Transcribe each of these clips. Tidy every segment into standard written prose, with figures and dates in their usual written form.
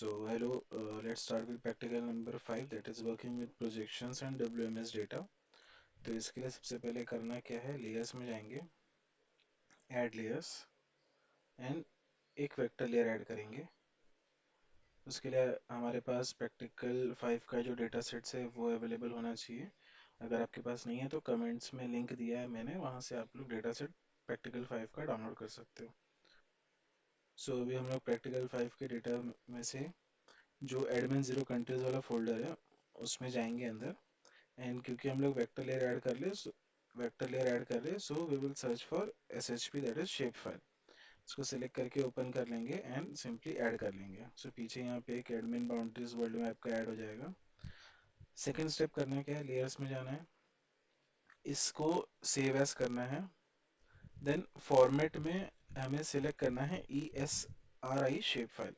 So hello, let's start with practical number 5, that is working with projections and WMS data. तो इसके लिए सबसे पहले करना क्या है, लेयर्स में जाएंगे, ऐड लेयर्स एंड एक वेक्टर लेयर ऐड करेंगे। उसके लिए हमारे पास प्रैक्टिकल 5 का जो डेटा सेट्स है वो अवेलेबल होना चाहिए। अगर आपके पास नहीं है तो कमेंट्स में लिंक दिया है मैंने, वहाँ से आप लोग डेटा सेट प्रैक्टिकल 5 का डाउनलोड कर सकते हो। सो अभी हम लोग प्रैक्टिकल 5 के डेटा में से जो एडमिन 0 कंट्रीज वाला फोल्डर है उसमें जाएंगे अंदर। एंड क्योंकि हम लोग वेक्टर लेयर ऐड कर रहे so we will search for SHP, that is shape file. इसको सिलेक्ट करके ओपन कर लेंगे एंड सिंपली ऐड कर लेंगे। सो पीछे यहाँ पे एक एडमिन बाउंड्रीज वर्ल्ड मैप का ऐड हो जाएगा। सेकेंड स्टेप करना क्या है, लेयर्स में जाना है, इसको सेव एज करना है। देन फॉर्मेट में हमें सिलेक्ट करना है ESRI शेप फाइल।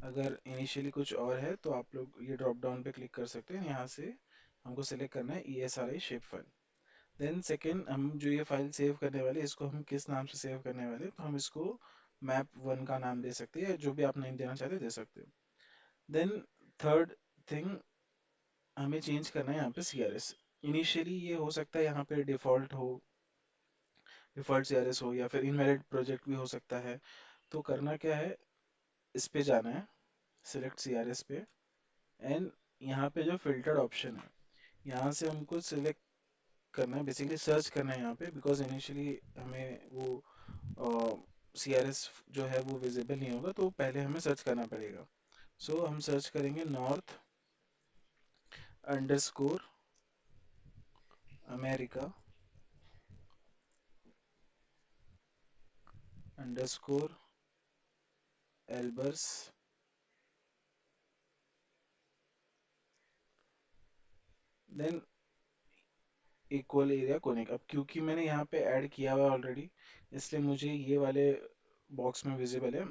अगर इनिशियली कुछ और है तो आप लोग ये ड्रॉप डाउन पे क्लिक कर सकते हैं, यहाँ से हमको सिलेक्ट करना है ESRI shape file. Then second, हम जो ये फाइल सेव करने वाले इसको हम किस नाम से सेव करने वाले, तो हम इसको map1 का नाम दे सकते हैं, जो भी आप नेम देना चाहते दे सकते हो। देन थर्ड थिंग, हमें चेंज करना है यहाँ पे CRS। इनिशियली ये हो सकता है यहाँ पे डिफॉल्ट CRS हो या फिर इनवैलिड प्रोजेक्ट भी हो सकता है। तो करना क्या है, इस पे जाना है, सिलेक्ट CRS पे, एंड यहाँ पे जो फिल्टर्ड ऑप्शन है यहाँ से हमको सिलेक्ट करना है, बेसिकली सर्च करना है यहाँ पे, बिकॉज इनिशियली हमें वो CRS जो है वो विजिबल नहीं होगा, तो पहले हमें सर्च करना पड़ेगा। सो हम सर्च करेंगे north underscore America underscore Albers then equal area conic. अब क्योंकि मैंने यहाँ पे ऐड किया हुआ ऑलरेडी, इसलिए मुझे ये वाले बॉक्स में विजिबल है।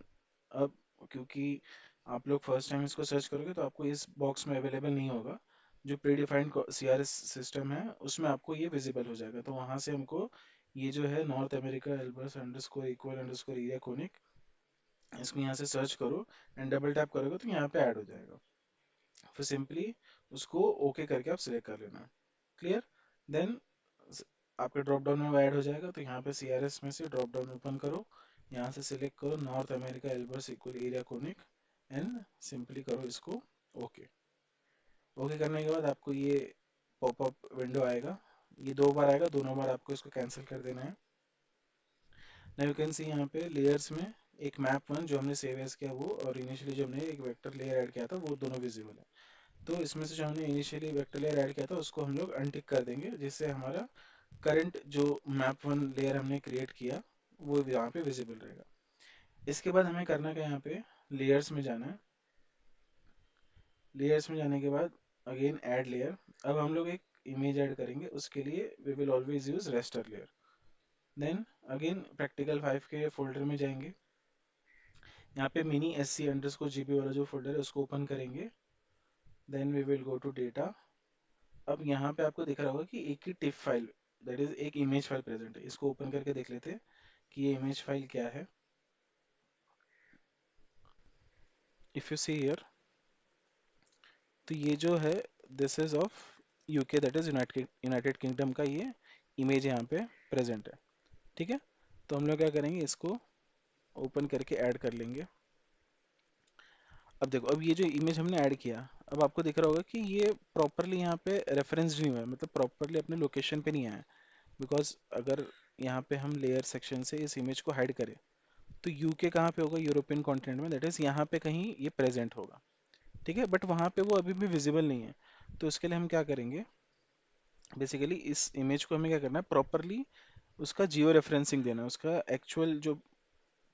अब क्योंकि आप लोग फर्स्ट टाइम इसको सर्च करोगे तो आपको इस बॉक्स में अवेलेबल नहीं होगा, जो प्री डिफाइंड CRS सिस्टम है उसमें आपको ये विजिबल हो जाएगा। तो वहां से हमको ये जो है north America Albers underscore equal underscore area conic, इसको यहाँ से सर्च करो एंड डबल टैप करोगे तो यहाँ पे ऐड हो जाएगा। फिर सिंपली उसको ओके करके आप सिलेक्ट कर लेना। क्लियर? देन आपके ड्रॉप डाउन में वो ऐड हो जाएगा। तो यहाँ पे CRS में से ड्रॉप डाउन ओपन करो, यहाँ से सिलेक्ट करो north America Albers equal area conic and simply करो इसको ओके। ओके करने के बाद आपको ये पॉपअप विंडो आएगा, ये 2 बार आएगा, दोनों बार आपको इसको कैंसिल कर देना है। नाउ यू कैन सी यहाँ पे लेयर्स में एक मैप 1 जो हमने सेव एज किया वो, और इनिशियली जो हमने एक वेक्टर लेयर ऐड किया था वो दोनों विजिबल है। तो इसमें से जो हमने इनिशियली वेक्टर लेयर ऐड किया था उसको हम लोग अनटिक कर देंगे, जिससे हमारा करंट जो मैप 1 लेयर हमने क्रिएट किया वो यहाँ पे विजिबल रहेगा। इसके बाद हमें करना क्या, यहाँ पे लेयर्स में जाना है। लेयर्स में जाने के बाद अगेन ऐड लेयर। अब हम लोग एक इमेज ऐड करेंगे, उसके लिए we will always use raster layer. Then again practical 5 के फोल्डर में जाएंगे, यहाँ पे मिनी SC_GP वाला जो फोल्डर है उसको ओपन करेंगे। Then we will go to data. अब यहाँ पे आपको दिख रहा होगा कि एक ही टिप फाइल, दैट इज एक इमेज फाइल प्रेजेंट है। इसको ओपन करके देख लेते हैं कि ये इमेज फाइल क्या है। इफ यू सी हियर, तो ये जो है this is of UK, that is United kingdom का ये इमेज यहाँ पे प्रेजेंट है। ठीक है, तो हम लोग क्या करेंगे, इसको ओपन करके ऐड कर लेंगे। अब देखो, अब ये जो इमेज हमने ऐड किया, अब आपको दिख रहा होगा कि ये प्रॉपरली यहाँ पे रेफरेंस नहीं हुआ है, मतलब प्रॉपरली अपने लोकेशन पे नहीं आया। बिकॉज अगर यहाँ पे हम लेयर सेक्शन से इस इमेज को हाइड करें तो UK कहाँ पे होगा, यूरोपियन कॉन्टिनेंट में, दैट इज यहाँ पे कहीं ये प्रेजेंट होगा। ठीक है, बट वहाँ पे वो अभी भी विजिबल नहीं है। तो इसके लिए हम क्या करेंगे, बेसिकली इस इमेज को हमें क्या करना है, प्रॉपरली उसका जियो रेफरेंसिंग देना है, उसका एक्चुअल जो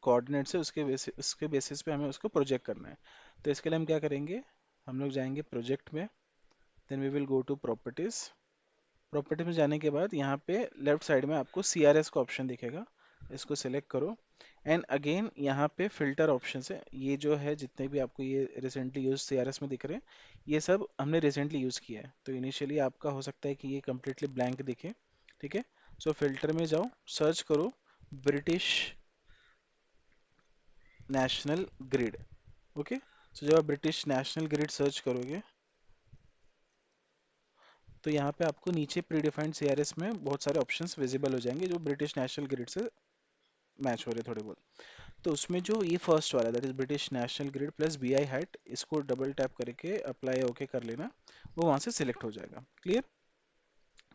कोऑर्डिनेट्स है उसके बेसिस पे हमें उसको प्रोजेक्ट करना है। तो इसके लिए हम क्या करेंगे, हम लोग जाएंगे प्रोजेक्ट में, then we will go to properties. Property में जाने के बाद यहाँ पे लेफ्ट साइड में आपको CRS का ऑप्शन दिखेगा, इसको सिलेक्ट करो। एंड अगेन यहाँ पे फिल्टर ऑप्शन है, ये जो है जितने भी आपको ये रिसेंटली यूज CRS में दिख रहे हैं ये सब हमने रिसेंटली यूज किया है। तो इनिशियली आपका हो सकता है कि ये कम्प्लीटली ब्लैंक दिखे। ठीक है, सो फिल्टर में जाओ, सर्च करो ब्रिटिश नेशनल ग्रिड। ओके, तो जब आप ब्रिटिश नेशनल ग्रिड सर्च करोगे तो यहाँ पे आपको नीचे प्री डिफाइंड सीआरएस में बहुत सारे ऑप्शंस विजिबल हो जाएंगे जो ब्रिटिश नेशनल ग्रिड से मैच हो रहे थोड़े बहुत। तो उसमें जो ये फर्स्ट वाला that is British national grid plus B I hat, इसको डबल टैप करके अप्लाई ओके कर लेना, वो वहां से सिलेक्ट हो जाएगा। Clear?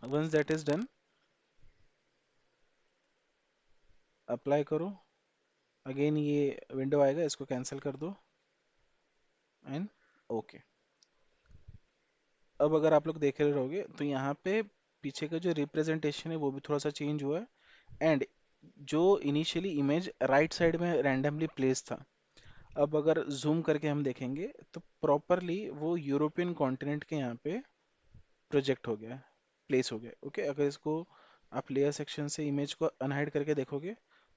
Once that is done, apply करो, अगेन ये विंडो आएगा, इसको कैंसिल कर दो एंड ओके। अब अगर आप लोग देख रहे रहोगे तो यहाँ पे पीछे का जो रिप्रेजेंटेशन है वो भी थोड़ा सा चेंज हुआ है, एंड जो इनिशियली इमेज राइट साइड में रैंडमली प्लेस था, अब अगर जूम करके हम देखेंगे तो प्रॉपरली वो यूरोपियन कॉन्टिनेंट के यहाँ पे प्रोजेक्ट हो गया, प्लेस हो गया। ओके, अगर इसको आप लेयर सेक्शन से इमेज को अनहाइड करके देखोगे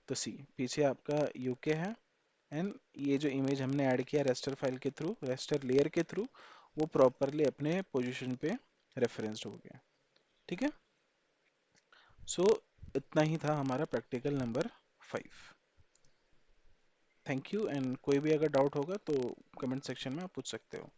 तो सी पीछे आपका यूके है, एंड ये जो इमेज हमने ऐड किया रेस्टर फाइल के थ्रू, रेस्टर लेयर के थ्रू, वो प्रॉपरली अपने पोजीशन पे रेफरेंस्ड हो गया। ठीक है, सो इतना ही था हमारा practical number 5। Thank you, and कोई भी अगर डाउट होगा तो कमेंट सेक्शन में आप पूछ सकते हो।